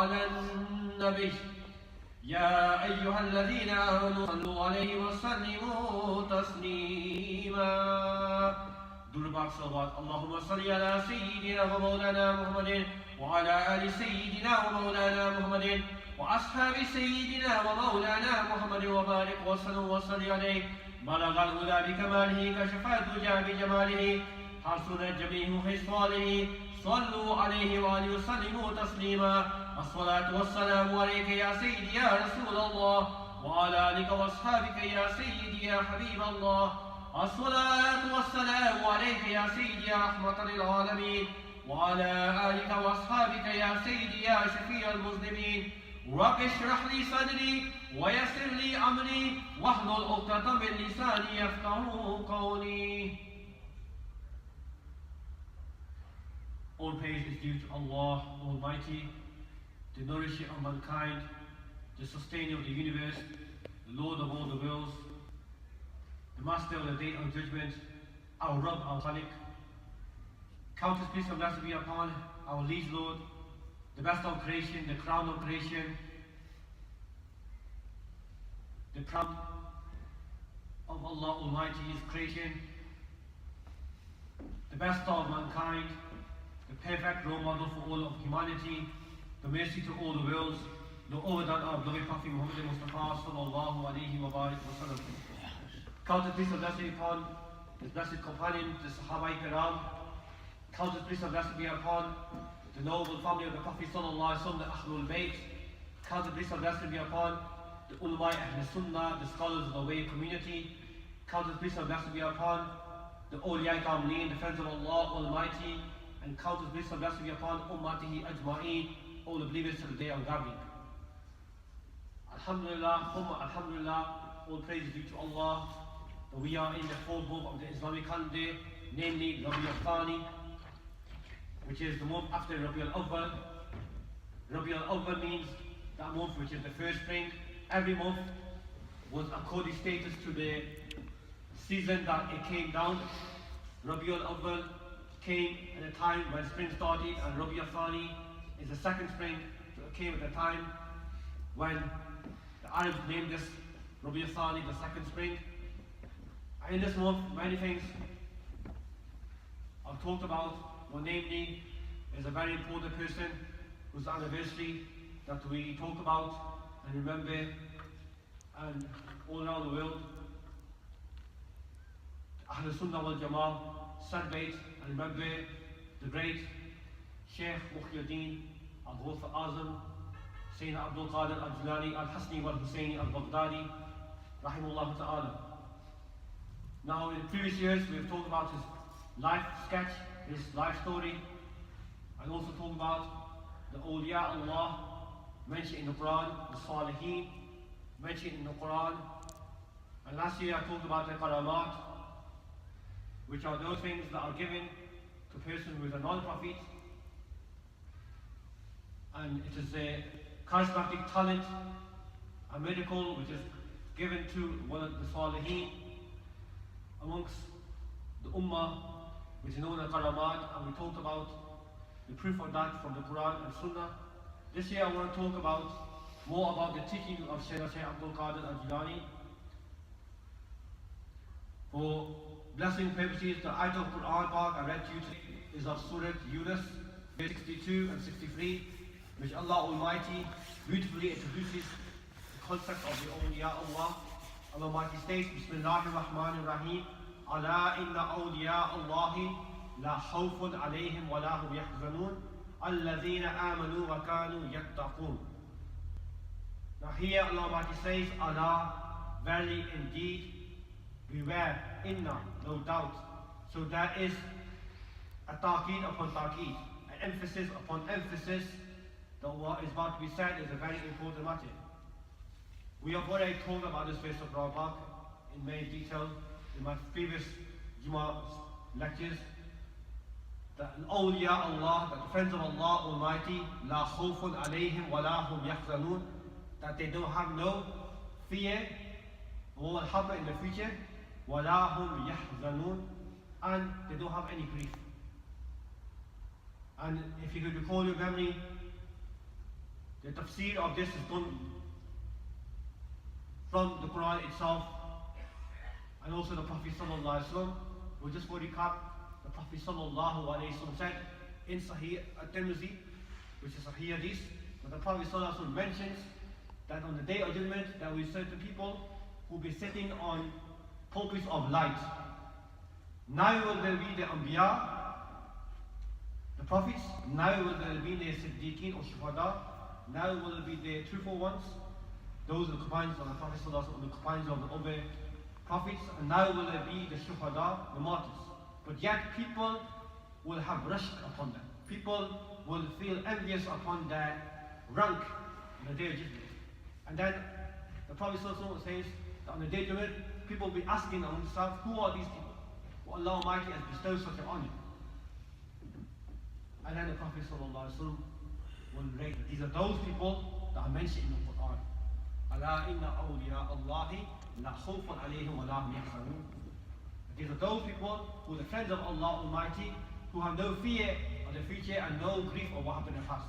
على النبي يا أيها الذين آمنوا صلوا عليه وسلموا تسليما. Durood Salawat. اللهم صل على سيدنا ومولانا محمد وعلى آل سيدنا ومولانا محمد وأصحاب سيدنا ومولانا محمد وبارك وسلم وصل عليه. بلغ الهدى بكماله كشف الدجى بجماله حسن جميع خصاله. صلوا عليه وآله وسلموا تسليما. الصلاة والسلام عليك يا سيدي يا رسول الله وعلى آلك وأصحابك يا سيدي يا حبيب الله. الصلاة والسلام عليك يا سيدي يا رحمة للعالمين وعلى آلك وأصحابك يا سيدي يا شفيع المذنبين. رب اشرح لي صدري ويسر لي أمري واحلل عقدة من لساني يفقهوا قولي. All praise is due to Allah Almighty, the nourisher of mankind, the sustainer of the universe, the Lord of all the worlds, the Master of the Day of Judgment, our Rabb, our Khalik. Countless peace of blessings be upon our liege Lord, the best of creation, the crown of creation, the crown of Allah Almighty's creation, the best of mankind, the perfect role model for all of humanity, the mercy to all the worlds, the overdone of beloved Prophet Muhammad Mustafa sallallahu alayhi wa sallam. Countless peace of blessings upon his blessed companions, the Sahaba Kiram. Countless peace of blessings be upon the noble family of the Prophet sallallahu alayhi wa sallam, the Ahlul Bayt. Countless peace of blessings be upon the ulama Ahl Sunnah, the scholars of the way community. Countless peace of blessings be upon the awliya kamleen, the friends of Allah Almighty. And countless bliss of blessing be upon ummatihi ajma'een, all the believers to the day of gathering. Alhamdulillah, alhamdulillah, all praise is due to Allah. We are in the fourth month of the Islamic calendar, namely Rabi al-Thani, which is the month after Rabi al-Awwal. Rabi al-Awwal means that month which is the first spring. Every month was according status to the season that it came down. Rabi al-Awwal came at a time when spring started, and Rabi al-Thani is the second spring, so it came at a time when the Arabs named this Rabi al-Thani, the second spring. And in this month, many things I've talked about. One namely is a very important person whose anniversary that we talk about and remember, and all around the world, Ahl Sunnah wal Jama'ah celebrate and remember the great Sheikh Muhyiddin Al-Ghawth Al-Azam, Sayyidina Abdul Qadir Al-Jilani Al-Hasni Wal-Husayni Al-Baghdadi, Rahimullah Ta'ala. Now, in previous years, we have talked about his life sketch, his life story, and also talked about the awliya Allah mentioned in the Quran, the Salihin mentioned in the Quran. And last year, I talked about the kalamat, which are those things that are given to a person who is a non-prophet, and it is a charismatic talent, a miracle which is given to one of the Salihin amongst the ummah, which is known as karamat, and we talked about the proof of that from the Quran and Sunnah. This year I want to talk more about the teaching of Shaykh Abdul Qadir Al-Jilani. For blessing purposes, the ayat of Quran Park I read to you today is of Surah Yunus, 62 and 63, which Allah Almighty beautifully introduces the concept of the awliya Allah. Allah Almighty states, Bismillahir Rahmanir Rahim, Ala inna awliya Allahi la khawfun alayhim wa la hum yahzanun, alladhina amanu wa kanu yattaqun. Now here Allah Almighty says, Allah, verily indeed, beware, inna, no doubt. So there is a taqeed upon taqeed, an emphasis upon emphasis, that what is about to be said is a very important matter. We have already talked about this verse of Quran Park in many detail in my previous Jummah lectures. That awliya Allah, that the friends of Allah Almighty, la khawfun alayhim wa la hum yahzanun, that they don't have no fear of what will happen in the future, wa la hum yahzanun, and they don't have any grief. And if you could recall your memory, The tafsir of this is done from the Quran itself and also the Prophet sallallahu alaihi wasallam. We'll just for recap, the Prophet sallallahu alaihi wasallam said in Sahih at-Tirmidhi, which is Sahih hadith, but the Prophet sallallahu alaihi wasallam mentions that on the day of judgment there will be certain people who will be sitting on pulpits of light. Now will there be the Anbiya, the prophets, now will there be the Siddiqeen or Shuhada, now will there be the truthful ones, those are the companions of the Prophet sallallahu alaihi wasallam, the companions of the other prophets, and now will there be the Shuhada, the martyrs. But yet people will have rushed upon them. People will feel envious upon their rank on the day of judgment. And then the Prophet ﷺ says that on the day of judgment, people will be asking among themselves, who are these people who Allah Almighty has bestowed such an honor? And then the Prophet ﷺ will rate that these are those people that are mentioned in the Quran. Ala inna awliya Allahi la khawfun alayhim wa la hum yahzanun. These are those people who are the friends of Allah Almighty, who have no fear of the future and no grief of what happened in the past.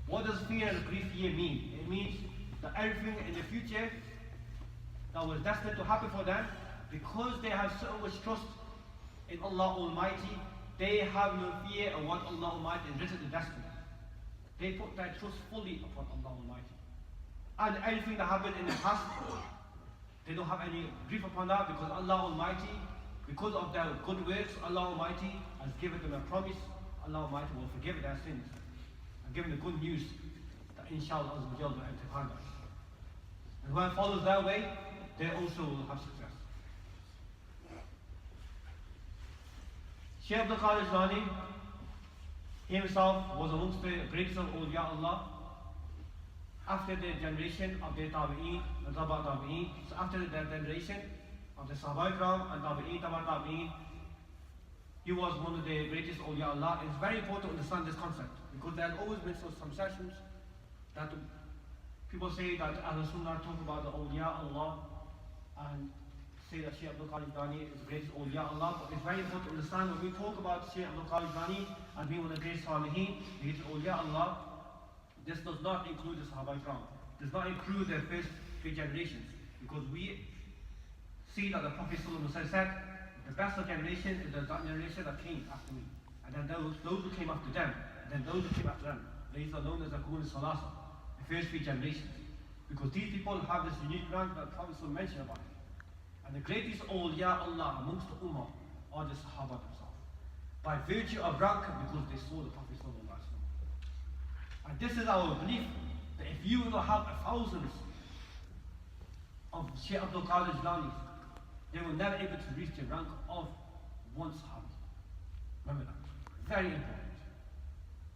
What does fear and grief here mean? It means that everything in the future that was destined to happen for them, because they have so much trust in Allah Almighty, they have no fear of what Allah Almighty has written in destiny. They put their trust fully upon Allah Almighty. And anything that happened in the past, they don't have any grief upon that, because Allah Almighty, because of their good works, Allah Almighty has given them a promise. Allah Almighty will forgive their sins and give them the good news that inshallah will enter paradise. And whoever follows that way, they also will have success. Shaykh Abdul Qadir Jilani himself was amongst the greatest of awliya Allah. After the generation of the Tabi'een, the Taba Tabi'een, so after the generation of the Sahaba Ikram and Tabi'een, Taba Tabi'een, he was one of the greatest awliya Allah. It's very important to understand this concept, because there has always been some sessions that people say that Ahlul Sunnah talk about the awliya Allah and say that Shaykh Abdul Qadir Jilani is the greatest awliya Allah. But it's very important to understand when we talk about Shaykh Abdul Qadir Jilani and being one of the greatest Salihin, the greatest awliya Allah, this does not include the Sahaba Ikram, does not include the first three generations, because we see that the Prophet ﷺ said, the best of generation is the generation that came after me, and then those who came after them, and then those who came after them. These are known as the Qurun Salasa, the first three generations, because these people have this unique rank that the Prophet ﷺ mentioned about it. And the greatest awliya Allah amongst the ummah are the Sahaba themselves, by virtue of rank, because they saw the Prophet ﷺ. And this is our belief, that if you will have thousands of Shaykh Abdul Qadir Jilani, they will never able to reach the rank of one Sahabi. Remember that. Very important.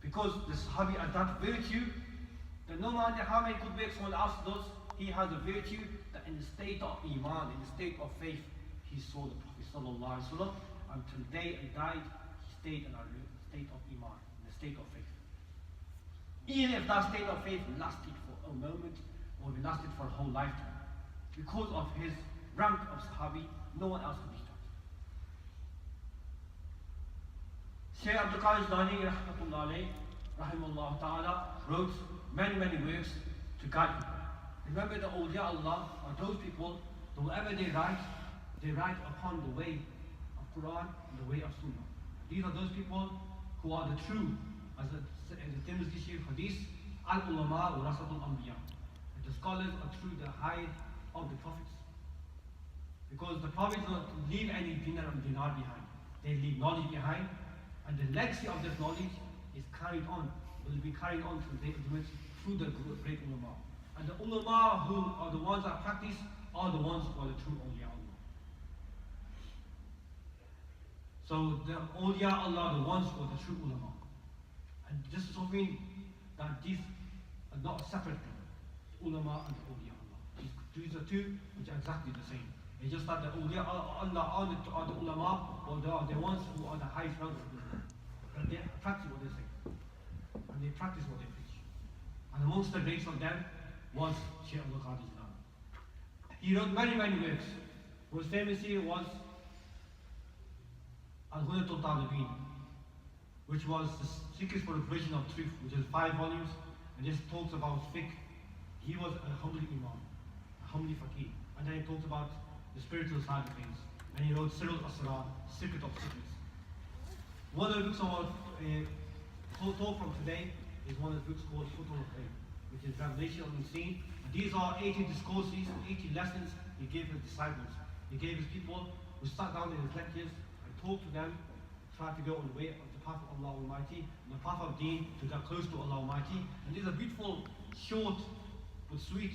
Because the Sahabi has that virtue, that no matter how many good works someone else does, he has a virtue that in the state of Iman, in the state of faith, he saw the Prophet sallallahu alaihi wasallam, until the day he died, he stayed in a state of Iman, in the state of faith. Even if that state of faith lasted for a moment, or it lasted for a whole lifetime, because of his rank of Sahabi, no one else could reach that. Shaykh Abdul Qadir Jilani rahimahullah ta'ala wrote many works to guide people. Remember, the awliya Allah are those people that whatever they write upon the way of Quran and the way of Sunnah. These are those people who are the true, as the Tirmidhi Shareef hadith, al-ulama wa rasatul anbiya. The scholars are true, the height of the prophets. Because the prophets don't leave any dinar and dinar behind. They leave knowledge behind, and the legacy of this knowledge is carried on, will be carried on through the great ulama. And the ulama who are the ones that practice are the ones who are the true awliya Allah. So the awliya Allah are the ones who are the true ulama. And this is something that these are not separate things. Ulama and awliya Allah. These are two which are exactly the same. It's just that the awliya Allah are the ulama, or they are the ones who are the highest rank of Islam. And they practice what they say. And they practice what they preach. And amongst the greats of them was Shaykh Abdul Qadir Jilani. He wrote many works. Most famously was Al-Qunood, which was the Secrets for the Provision of Truth, which is 5 volumes, and this talks about fiqh. He was a humble imam, a humble faqih. And then he talks about the spiritual side of things. And he wrote Sirul Asrar, Secret of Secrets. One of the books I want to talk from today is one of the books called Futul al-Khair, which is Revelation on the Scene. And these are 80 discourses, 80 lessons he gave his disciples. He gave his people who sat down in his lectures and talked to them, tried to go on the way of the path of Allah Almighty, and the path of Deen to get close to Allah Almighty. And these are beautiful, short, but sweet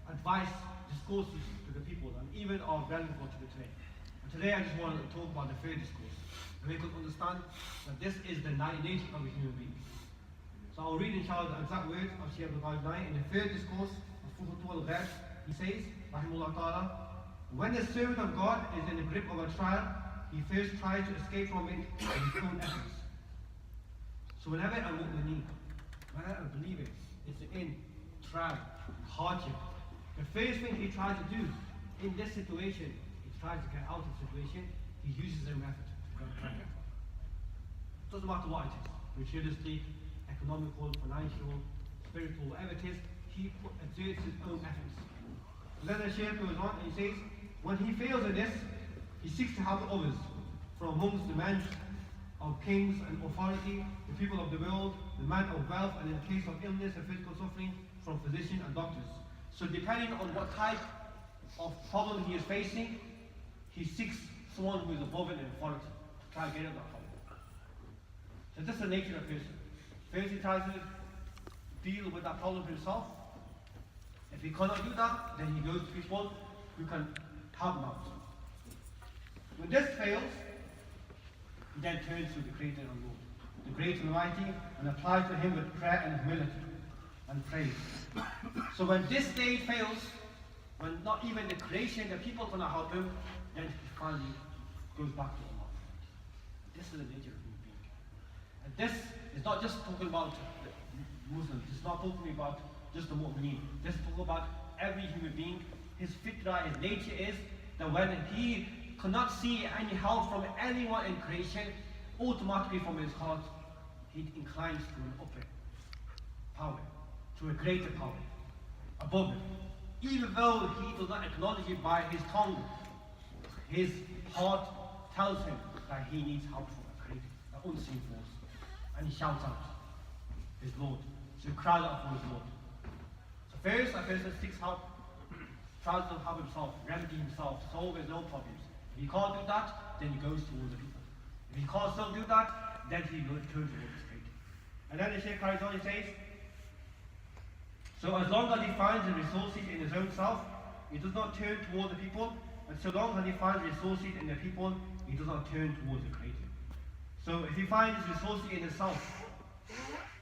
advice, discourses to the people, and even are relevant to today. And today I just want to talk about the third discourse, and we can understand that this is the nature of a human being. So I'll read inshallah the exact words of Shareef in the third discourse of Futul al-Khair. He says, Rahimullah Ta'ala, when the servant of God is in the grip of a trial, he first tries to escape from it with his own efforts. So whenever a mu'mineen, whenever a believer is in trial, hardship, the first thing he tries to do in this situation, he tries to get out of the situation, he uses a method to try to get out. It doesn't matter what it is, religiously, economical, financial, spiritual, whatever it is, he exerts his own efforts. And then the Shareef goes on and he says, when he fails in this, he seeks to help others from amongst the men of kings and authority, the people of the world, the man of wealth, and in case of illness and physical suffering, from physicians and doctors. So depending on what type of problem he is facing, he seeks someone who is above it in authority to try to get out of that problem. So this is the nature of a person. First he tries to deal with that problem himself. If he cannot do that, then he goes to people who can help him out. When this fails, he then turns to the Creator and Lord, the Great and Mighty, and applies to Him with prayer and humility and praise. So when this stage fails, when not even the creation, the people cannot help him, then he finally goes back to Allah. This is the nature of human being. And this is not just talking about the Muslims, it's not talking about just the mu'mineen. This is talking about every human being. His fitrah, his nature is that when he cannot see any help from anyone in creation, automatically from his heart, he inclines to an upper power, to a greater power, above him. Even though he does not acknowledge it by his tongue, his heart tells him that he needs help from a creator, an unseen force. And he shouts out, his Lord. So he cries out for his Lord. So first, a person seeks help, tries to help himself, remedy himself, solve his own problems. If he can't do that, then he goes towards the people. If he can't still do that, then he turns towards his creator. And then the Shaykh carries on, he says, so as long as he finds the resources in his own self, he does not turn towards the people, and so long as he finds resources in the people, he does not turn towards the Creator. So if he finds resources in himself,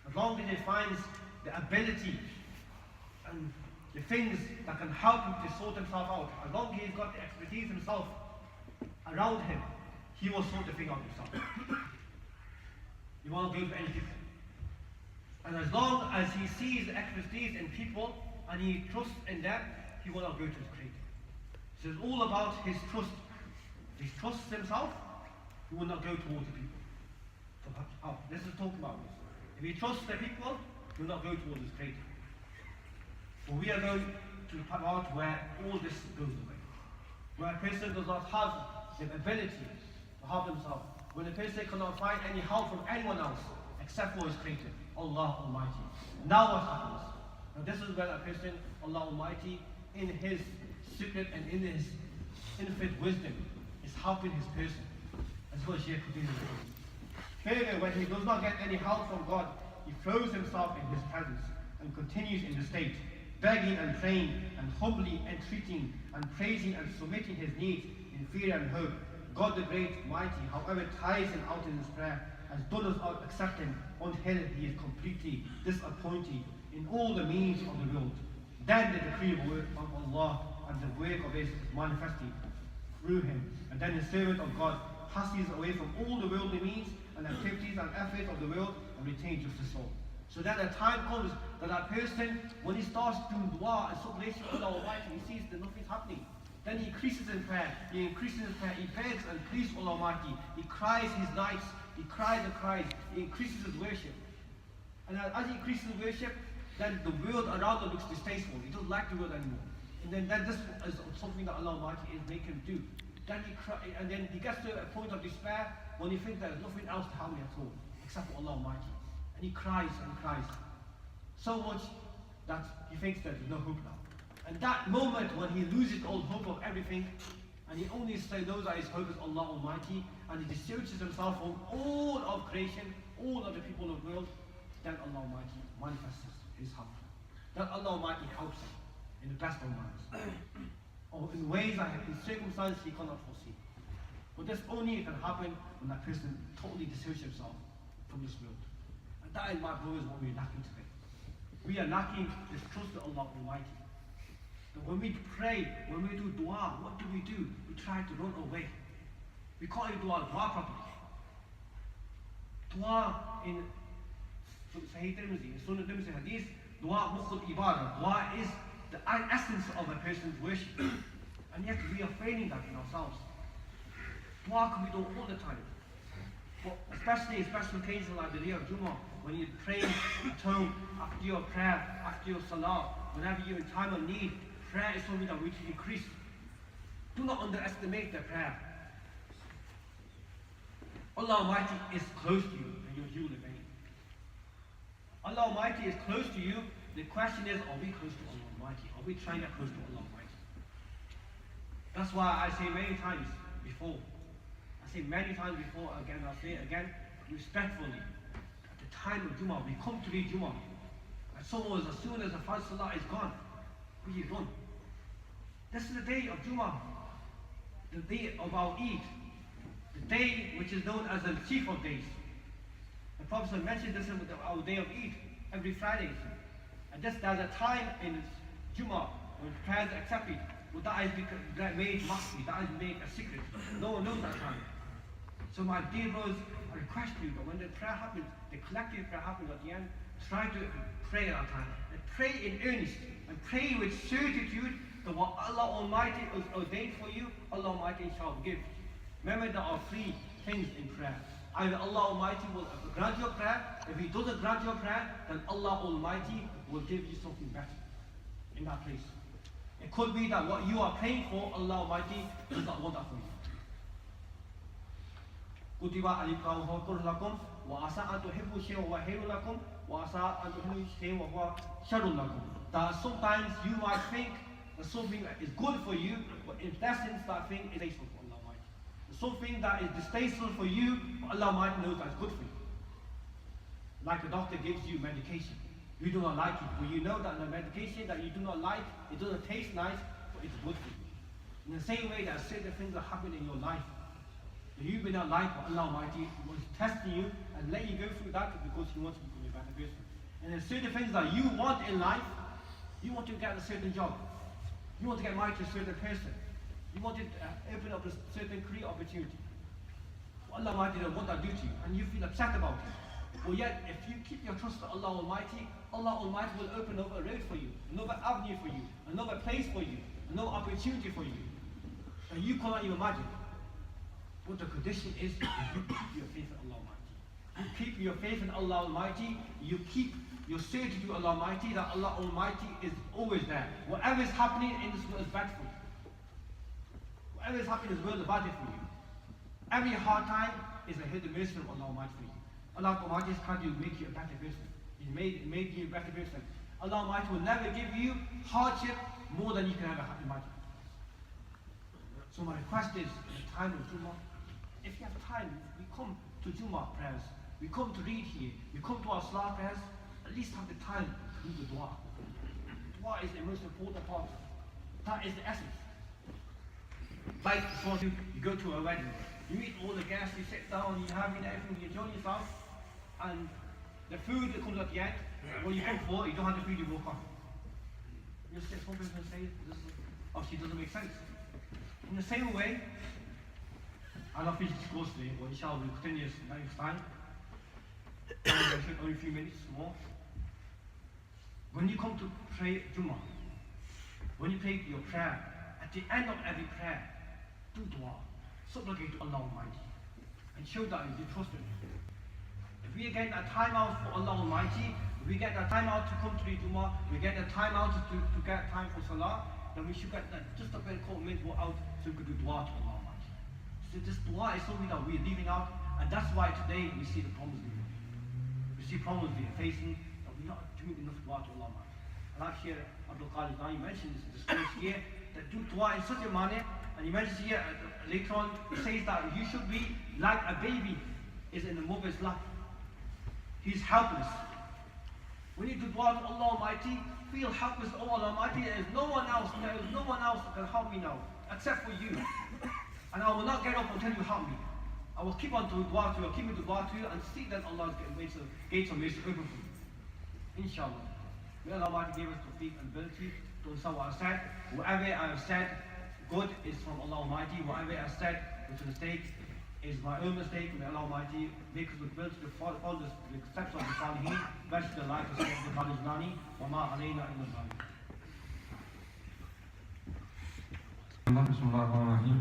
as long as he finds the ability and the things that can help him to sort himself out, as long as he's got the expertise himself around him, he will sort the thing out himself. He won't go to any people. And as long as he sees the expertise in people and he trusts in them, he will not go to the Creator. So it's all about his trust. If he trusts himself, he will not go towards the people. So, let's just talk about this. If he trusts the people, he will not go towards his Creator. But we are going to the part where all this goes away. Where a person does not have the ability to help himself. When a person cannot find any help from anyone else except for his Creator, Allah Almighty. Now what happens? Now this is where a person, Allah Almighty, in His secret and in His infinite wisdom, is helping his person. That's what Shaykh continues to do. Further, when he does not get any help from God, he throws himself in His presence and continues in the state, begging and praying and humbly entreating and praising and submitting his needs in fear and hope. God the Great, Mighty, however, tires him out in his prayer, as does not accept him until he is completely disappointed in all the means of the world. Then the decree of Allah and the work of His is manifested through him, and then the servant of God passes away from all the worldly means and activities and efforts of the world and retains just the soul. So then the time comes that that person, when he starts doing dua and supplication with Allah Almighty, he sees that nothing's happening. Then he increases in prayer, he begs and pleads Allah Almighty, he cries his nights, he cries and cries, he increases his worship. And as he increases worship, then the world around him looks distasteful. He doesn't like the world anymore. And then this is something that Allah Almighty is making him do. Then he gets to a point of despair when he thinks there's nothing else to help me at all, except for Allah Almighty. And he cries and cries. So much that he thinks there's no hope now. And that moment when he loses all hope of everything, and he only knows that his hope is Allah Almighty, and he distances himself from all of creation, all of the people of the world, then Allah Almighty manifests his help. Then Allah Almighty helps him in the best of minds, or in ways that in circumstances he cannot foresee. But this only can happen when that person totally distances himself from this world. And that is, my brothers, what we're lacking today. We are lacking this trust in Allah Almighty. And when we pray, when we do dua, what do? We try to run away. We can't even do our dua properly. Dua in Sahih Tirmidhi, in Sunnah Tirmidhi Hadith, dua mukhul ibadah. Dua is the essence of a person's worship. And yet we are failing that in ourselves. Dua can be done all the time. But especially in special occasions like the day of Jummah, when you pray at home, after your prayer, after your salah, whenever you're in time of need, prayer is something that we should increase. Do not underestimate the prayer. Allah Almighty is close to you, and you will obey. Allah Almighty is close to you. The question is, are we close to Allah Almighty? Are we trying to get close to Allah Almighty? That's why I say many times before, again, I'll say it again, respectfully. At the time of Jummah, we come to read Jummah. And someone, as soon as the first salah is gone, we run. This is the day of Jummah, the day of our Eid, the day which is known as the chief of days. The Prophet mentioned this in our day of Eid, every Friday. And there's a time in Jummah when prayers are accepted, but that is made masjid, that is made a secret. No one knows that time. So my dear brothers, I request you that when the prayer happens, the collective prayer happens at the end, try to pray at that time. And pray in earnest, and pray with certitude that what Allah Almighty has ordained for you, Allah Almighty shall give. Remember, there are three things in prayer. Either Allah Almighty will grant your prayer. If He doesn't grant your prayer, then Allah Almighty will give you something better in that place. It could be that what you are praying for, Allah Almighty does not want that for you. كتب عليكم وهو لكم وعسى أن تحبوا شيئا وهو خير لكم وعسى أن تكرهوا شيئا وهو شر لكم. That sometimes you might think that something that is good for you, but in essence that thing is distasteful for Allah Almighty. Something that is distasteful for you, but Allah Almighty knows that's good for you. Like a doctor gives you medication. You do not like it, but you know that the medication that you do not like, it doesn't taste nice, but it's good for you. In the same way, there are certain things that happen in your life that you may not like, but Allah Almighty was testing you and let you go through that because He wants you to be a better person. And there's certain things that you want in life. You want to get a certain job. You want to get married to a certain person. You want to open up a certain career opportunity. Allah Almighty doesn't want that to do to you, and you feel upset about it. But yet, if you keep your trust to Allah Almighty, Allah Almighty will open another road for you, another avenue for you, another place for you, another opportunity for you. And you cannot even imagine. But the condition is you keep your faith in Allah Almighty. You keep your faith in Allah Almighty, you keep your certainty to Allah Almighty that Allah Almighty is always there. Whatever is happening in this world is bad for you. Whatever is happening in this world is bad for you. Every hard time is a hidden mercy from Allah Almighty for you. Allah Almighty is trying to make you a better person. He made you a better person. Allah Almighty will never give you hardship more than you can ever imagine. So my request is, in the time of Jummah, if you have time, we come to Jummah prayers, we come to read here, we come to our salah prayers, at least have the time to do the dua. Dua is the most important part. That is the essence. Like before you go to a wedding, you eat all the guests, you sit down, you have everything, you enjoy yourself, and the food that comes at the end, what you come for, you don't have the food, you walk off. You just sit one person and say, this obviously doesn't make sense. In the same way, I'll not finish this course today, but inshallah we'll continue next time. Only a few minutes more. When you come to pray Jummah, when you pray your prayer, at the end of every prayer, do dua, supplicate to Allah Almighty, and show that you trust Him. If we get a time out for Allah Almighty, we get a time out to come to the Jummah, we get a time out to get time for salah, then we should get just a very cold minute out so we could do dua to Allah Almighty. So this dua is something that we're leaving out, and that's why today we see the problems we have. We see problems we are facing, that we're not doing enough dua to Allah Almighty. And like here, Abdul Qadir Nani mentioned this course here, that do dua in such a manner, and he mentions here later on, he says that you should be like a baby is in the mother's lap. He's helpless. When you do dua to Allah Almighty, feel helpless to Allah Almighty. There is no one else that can help me now, except for you. And I will not get up until you help me. I will keep on doing dua to you, keep on doing dua to you, and see that Allah's gates of mercy open for you. Inshallah. May Allah Almighty give us tawfiq and ability to understand what I said. Whatever I have said, good is from Allah Almighty. Whatever I have said, which is a mistake, is my own mistake. May Allah Almighty make us with ability to follow the steps of the Salihin. Bless the life of the Khalid Nani. Wa ma alayna illa al-Bani. Bismillahirrahmanirrahim.